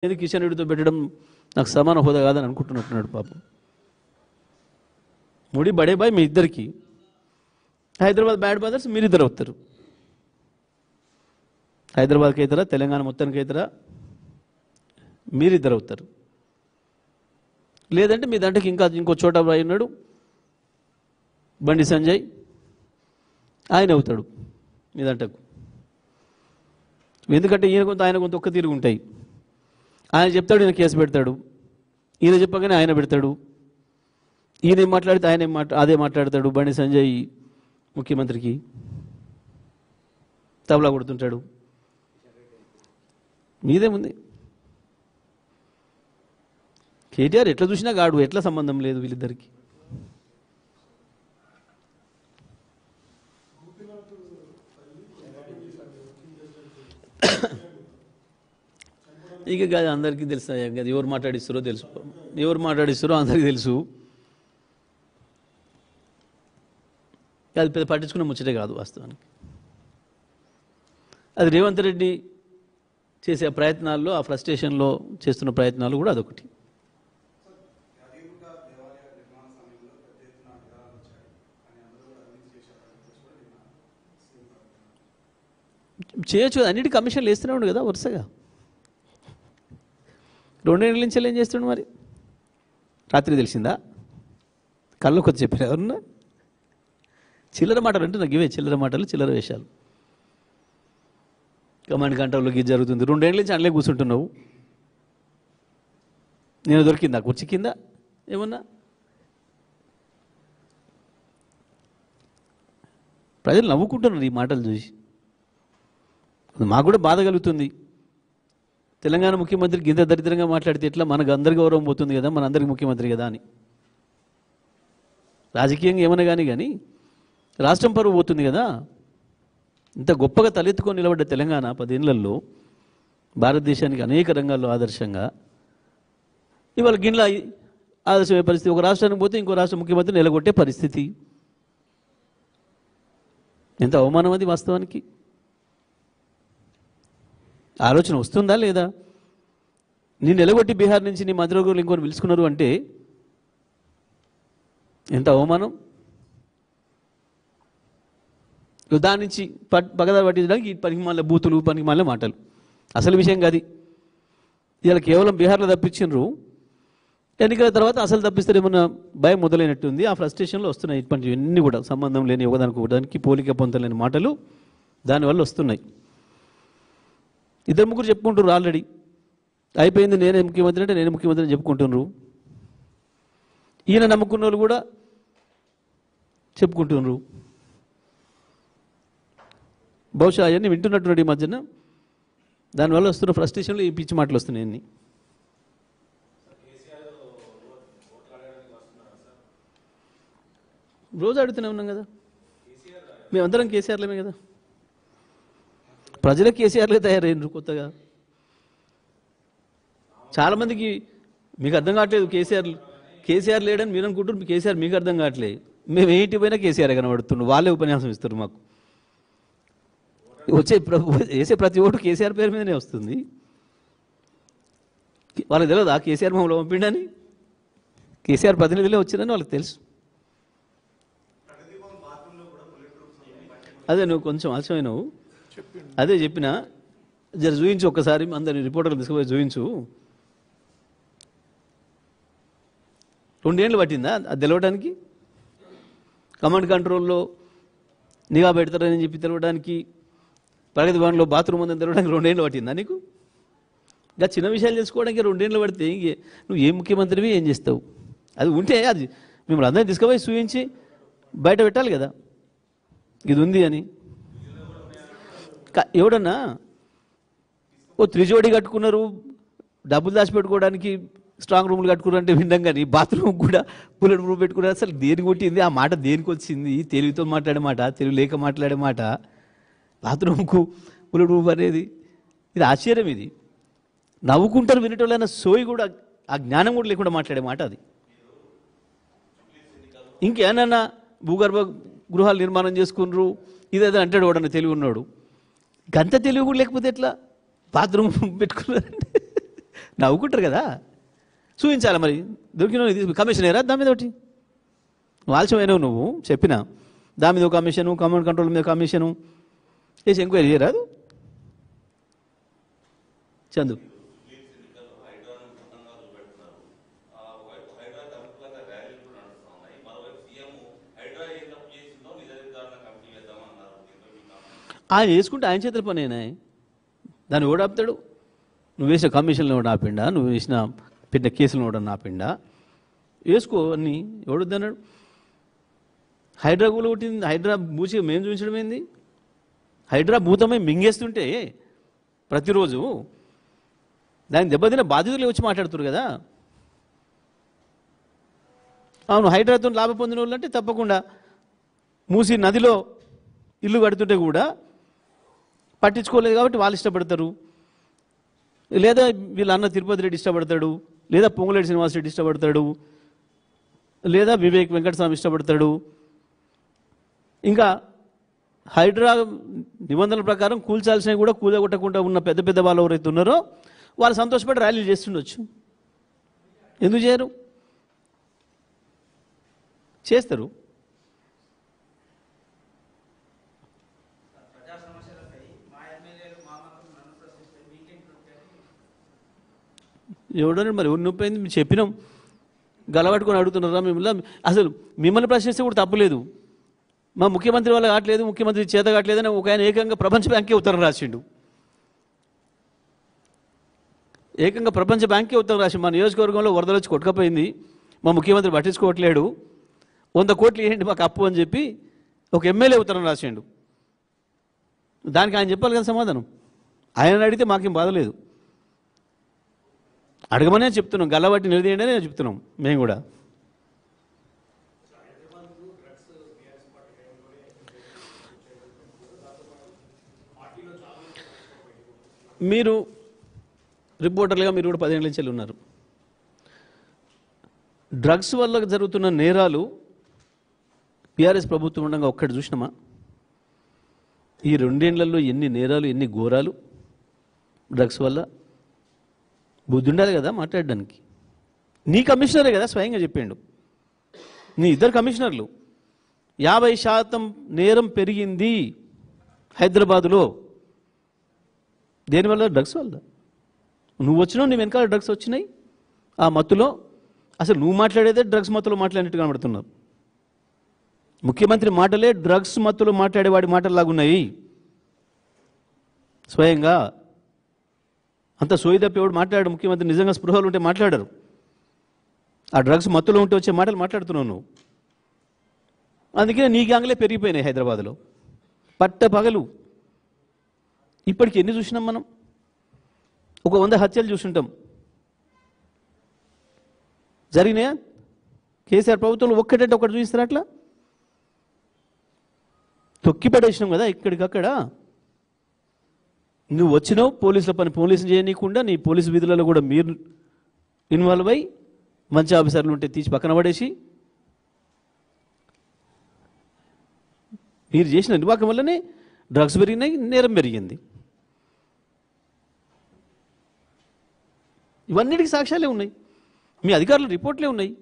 నేను కిషన్ రెడ్డితో పెట్టడం నాకు సమాన హోదా కాదని అనుకుంటున్నట్టున్నాడు పాపం. ముడి బడే బాయ్ మీ ఇద్దరికి, హైదరాబాద్ బ్యాడ్ బ్రదర్స్ మీరిద్దరు అవుతారు. హైదరాబాద్కి అవుతారా, తెలంగాణ మొత్తానికి అవుతారా, మీరిద్దరు అవుతారు. లేదంటే మీ దాంట్లోకి ఇంకో చోట బాయ్ ఉన్నాడు, బండి సంజయ్, ఆయన అవుతాడు మీ దాంట్లకు. ఎందుకంటే ఈయన కొంత ఆయన కొంత ఒక్క తీరుగు ఉంటాయి. ఆయన చెప్తాడు, ఈయన కేసు పెడతాడు, ఈయన చెప్పగానే ఆయన పెడతాడు, ఈయన ఏం మాట్లాడితే ఆయన అదే మాట్లాడతాడు. బండి సంజయ్ ముఖ్యమంత్రికి తబలా కొడుతుంటాడు. మీదేముంది? కేటీఆర్ ఎట్లా చూసినా గాడు, ఎట్లా సంబంధం లేదు వీళ్ళిద్దరికి. ఇక కాదు, అందరికీ తెలుసు కదా, ఎవరు మాట్లాడిస్తారో తెలుసు, ఎవరు మాట్లాడిస్తారో అందరికీ తెలుసు. అది పెద్ద పట్టించుకున్న ముచ్చటే కాదు వాస్తవానికి. అది రేవంత్ రెడ్డి చేసే ప్రయత్నాల్లో, ఆ ఫ్రస్ట్రేషన్లో చేస్తున్న ప్రయత్నాలు కూడా అదొకటి. చేయొచ్చు, అన్నిటి కమిషన్లు వేస్తూనే ఉండు కదా వరుసగా. 2 ఏళ్ళ నుంచి ఏం చేస్తుండు మరి? రాత్రి తెలిసిందా? కళ్ళు కొద్ది చెప్పారు ఎవరన్నా? చిల్లర మాటలు అంటే నాకు ఇవే చిల్లర మాటలు, చిల్లర వేషాలు. కమాండ్ కంట్రోల్లో ఇది జరుగుతుంది. 2 ఏళ్ళ నుంచి అందులో కూర్చుంటున్నావు. నేను దొరికిందా కుర్చీ కింద ఏమన్నా? ప్రజలు నవ్వుకుంటున్నారు ఈ మాటలు చూసి. మాకు కూడా బాధ కలుగుతుంది. తెలంగాణ ముఖ్యమంత్రికి ఇంత దరిద్రంగా మాట్లాడితే ఎట్లా? మనకు అందరి గౌరవం పోతుంది కదా, మన అందరికి ముఖ్యమంత్రి కదా అని. రాజకీయంగా ఏమన్నా కానీ రాష్ట్రం పరువు పోతుంది కదా. ఇంత గొప్పగా తలెత్తుకొని నిలబడ్డ తెలంగాణ 10 ఏళ్లలో భారతదేశానికి అనేక రంగాల్లో ఆదర్శంగా, ఇవాళ గిన్నెల ఆదర్శమయ్యే పరిస్థితి. ఒక రాష్ట్రానికి పోతే ఇంకో రాష్ట్ర ముఖ్యమంత్రి నిలగొట్టే పరిస్థితి. ఎంత అవమానం అది వాస్తవానికి. ఆలోచన వస్తుందా లేదా? నేను నిలగొట్టి బీహార్ నుంచి నీ మంత్రివర్గంలో ఇంకొని పిలుచుకున్నారు అంటే ఎంత అవమానం. దాని నుంచి పగదా పట్టించడానికి పనికి మళ్ళీ బూతులు, పనికి మళ్ళీ మాటలు. అసలు విషయం కాదు. ఇలా కేవలం బీహార్లో తప్పించిండ్రు, ఎన్నికల తర్వాత అసలు తప్పిస్తారేమన్నా భయం మొదలైనట్టుంది. ఆ ఫ్రస్ట్రేషన్లో వస్తున్నాయి ఇప్పటి ఇవన్నీ కూడా సంబంధం లేని ఒకదానికి పోలిక పొందలేని మాటలు దానివల్ల వస్తున్నాయి. 2-3 చెప్పుకుంటున్నారు ఆల్రెడీ. అయిపోయింది, నేనే ముఖ్యమంత్రి అంటే నేనే ముఖ్యమంత్రి అని చెప్పుకుంటున్నారు. ఈయన నమ్ముకున్న వాళ్ళు కూడా చెప్పుకుంటున్నారు. బహుశా అవన్నీ వింటున్నటువంటి ఈ మధ్యన దానివల్ల వస్తున్న ఫ్రస్ట్రేషన్లో ఈ పిచ్చి మాటలు వస్తున్నాయి అన్ని. రోజు అడుగుతూనే ఉన్నాం కదా, మేమందరం కేసీఆర్లేమే కదా. ప్రజలకు కేసీఆర్లే తయారైనరు కొత్తగా. చాలామందికి మీకు అర్థం కావట్లేదు. కేసీఆర్ లేడని మీరు అనుకుంటున్నారు, కేసీఆర్ మీకు అర్థం కావట్లేదు. మేము ఏంటి పోయినా కేసీఆర్ కనబడుతున్నాం. వాళ్ళే ఉపన్యాసం ఇస్తారు మాకు. వేసే ప్రతి ఓటు కేసీఆర్ పేరు మీదనే వస్తుంది. వాళ్ళకి తెలియదు ఆ కేసీఆర్ మమ్మల్ని పంపిండని. కేసీఆర్ ప్రతినిధులే వచ్చిందని వాళ్ళకి తెలుసు. అదే నువ్వు కొంచెం ఆలస్యమైనవు. అదే చెప్పిన, జర చూయించు ఒక్కసారి, అందరిని రిపోర్టర్లు తీసుకుపోయి చూయించు. 2 ఏళ్ళు పట్టిందా అది తెలవడానికి? కమాండ్ కంట్రోల్లో నిఘా పెడతారని చెప్పి తెలవడానికి, ప్రగతి భవన్లో బాత్రూమ్ ఉందని తెలవడానికి 2 ఏళ్ళు పట్టిందా నీకు? ఇంకా చిన్న విషయాలు తెలుసుకోవడానికి 2 ఏళ్ళు పడితే నువ్వు ఏ ముఖ్యమంత్రివి, ఏం చేస్తావు? అది ఉంటే అది మిమ్మల్ని అందరినీ తీసుకుపోయి చూయించి బయట పెట్టాలి కదా, ఇది ఉంది అని. ఎవడన్నా ఓ త్రిజోడి కట్టుకున్నారు, డబ్బులు దాచిపెట్టుకోవడానికి స్ట్రాంగ్ రూమ్లు కట్టుకున్నారు అంటే విన్నాం, కానీ బాత్రూమ్ కూడా బుల్లెట్ ప్రూఫ్ పెట్టుకున్నారు. అసలు దేనికి కొట్టింది? ఆ మాట దేనికి వచ్చింది? తెలుగుతో మాట్లాడే మాట, తెలుగు లేక మాట్లాడే మాట, బాత్రూమ్కు బుల్లెట్ ప్రూఫ్ అనేది ఇది ఆశ్చర్యం. ఇది నవ్వుకుంటారు వినేటోళ్ళైనా సోయి కూడా, ఆ జ్ఞానం కూడా లేకుండా మాట్లాడే మాట అది. ఇంకేమన్నా భూగర్భ గృహాలు నిర్మాణం చేసుకున్నారు ఇదేదో అంటాడు వాడన్న తెలివి ఉన్నాడు. గంత తెలివి కూడా లేకపోతే ఎట్లా బాత్రూమ్ పెట్టుకున్నారంటే నవ్వుకుంటారు కదా, చూపించాలి మరి. దొరికిన కమిషన్ ఏరా దాని మీద ఒకటి ఆలస్యమైనవు నువ్వు చెప్పినా దాని మీద ఒక కమిషను, కమాండ్ కంట్రోల్ మీద కమిషను వేసి ఎంక్వైరీ చేయరాదు. చందు ఆయన వేసుకుంటే ఆయన చేతుల పనేనా, దాన్ని ఓడాపుతాడు. నువ్వు వేసిన కమిషన్లో కూడా ఆపిండా, నువ్వు వేసిన పెట్టిన కేసులను కూడా ఆపిండా, వేసుకో అన్నీ ఎవడొద్దన్నాడు. హైడ్రా కూడా కొట్టింది, హైడ్రా బూచి మేము చూపించడం ఏంది, హైడ్రా భూతమై మింగేస్తుంటే ప్రతిరోజు దానికి దెబ్బతిన బాధితులు వచ్చి మాట్లాడుతున్నారు కదా. అవును, హైడ్రాతో లాభం పొందిన వాళ్ళు అంటే తప్పకుండా మూసి నదిలో ఇల్లు కడుతుంటే కూడా పట్టించుకోలేదు కాబట్టి వాళ్ళు ఇష్టపడతారు, లేదా వీళ్ళ అన్న తిరుపతి రెడ్డి ఇష్టపడతాడు, లేదా పొంగులేటి శ్రీనివాస్ రెడ్డి ఇష్టపడతాడు, లేదా వివేక్ వెంకటస్వామి ఇష్టపడతాడు. ఇంకా హైడ్రా నిబంధనల ప్రకారం కూల్చాల్సినవి కూడా కూలగొట్టకుండా ఉన్న పెద్ద పెద్ద వాళ్ళు ఎవరైతే ఉన్నారో వాళ్ళు సంతోషపడి ర్యాలీలు చేస్తుండొచ్చు. ఎందుకు చేయరు? చేస్తారు. ఎవడని మరి ఎవరు నొప్పింది మీరు చెప్పినాం, గలబట్టుకొని అడుగుతున్నారా మిమ్మల్ని? అసలు మిమ్మల్ని ప్రశ్నిస్తే కూడా తప్పులేదు, మా ముఖ్యమంత్రి వల్ల కావట్లేదు, ముఖ్యమంత్రి చేత కావట్లేదని ఒక ఆయన ఏకంగా ప్రపంచ బ్యాంకే ఉత్తరం రాసిండు. ఏకంగా ప్రపంచ బ్యాంకే ఉత్తరం రాసిండు, మా నియోజకవర్గంలో వరదలు వచ్చి కొట్టుకపోయింది, మా ముఖ్యమంత్రి పట్టించుకోవట్లేడు, 100 కోట్లు ఇవ్వండి మాకు అప్పు అని చెప్పి ఒక ఎమ్మెల్యే ఉత్తరం రాసిండు. దానికి ఆయన చెప్పాలి కదా సమాధానం. ఆయన అడిగితే మాకేం బాధలేదు, అడగమనే చెప్తున్నాం, గల్లబట్టి నిలదీయండి అని చెప్తున్నాం మేము కూడా. మీరు రిపోర్టర్లుగా మీరు కూడా 10 ఏళ్ళ నుంచి ఉన్నారు. డ్రగ్స్ వల్ల జరుగుతున్న నేరాలు టీఆర్ఎస్ ప్రభుత్వం ఉండగా ఒక్కటి చూసినామా? ఈ 2 ఏళ్లలో ఎన్ని నేరాలు, ఎన్ని ఘోరాలు డ్రగ్స్ వల్ల. బుద్ధి ఉండాలి కదా మాట్లాడడానికి. నీ కమిషనరే కదా స్వయంగా చెప్పిండు, నీ 2 కమిషనర్లు 50% నేరం పెరిగింది హైదరాబాదులో. దేనివల్ల? డ్రగ్స్ వల్ల. నువ్వు వచ్చినావు, నీ వెనకాల డ్రగ్స్ వచ్చినాయి. ఆ మత్తులో అసలు నువ్వు మాట్లాడేదే డ్రగ్స్ మత్తులో మాట్లాడినట్టు కనబడుతున్నావు. ముఖ్యమంత్రి మాటలే డ్రగ్స్ మత్తులో మాట్లాడేవాడి మాటల్లాగున్నాయి. స్వయంగా అంత సోయి తప్పేవాడు మాట్లాడాడు. ముఖ్యమంత్రి నిజంగా స్పృహలు ఉంటే మాట్లాడరు. ఆ డ్రగ్స్ మత్తులో ఉంటే వచ్చే మాటలు మాట్లాడుతున్నావు నువ్వు. అందుకే నీ గ్యాంగ్లే పెరిగిపోయినాయి హైదరాబాద్లో పట్ట పగలు. ఇప్పటికి ఎన్ని చూసినాం మనం? ఒక 100 హత్యలు చూసుంటాం. జరిగినాయా? కేసీఆర్ ప్రభుత్వంలో ఒక్కటంటే ఒకటి చూపిస్తారు. అట్లా తొక్కిపడేసినాం కదా ఇక్కడికక్కడ. నువ్వు వచ్చినావు, పోలీసుల పని పోలీసులు చేయనీయకుండా నీ పోలీసు విధులలో కూడా మీరు ఇన్వాల్వ్ అయ్యి మంచి ఆఫీసర్లు ఉంటే తీసి పక్కన పడేసి మీరు చేసిన నిర్వాహకం వల్లనే డ్రగ్స్ పెరిగినాయి, నేరం పెరిగింది. ఇవన్నిటికీ సాక్ష్యాలే ఉన్నాయి, మీ అధికారుల రిపోర్ట్లే ఉన్నాయి.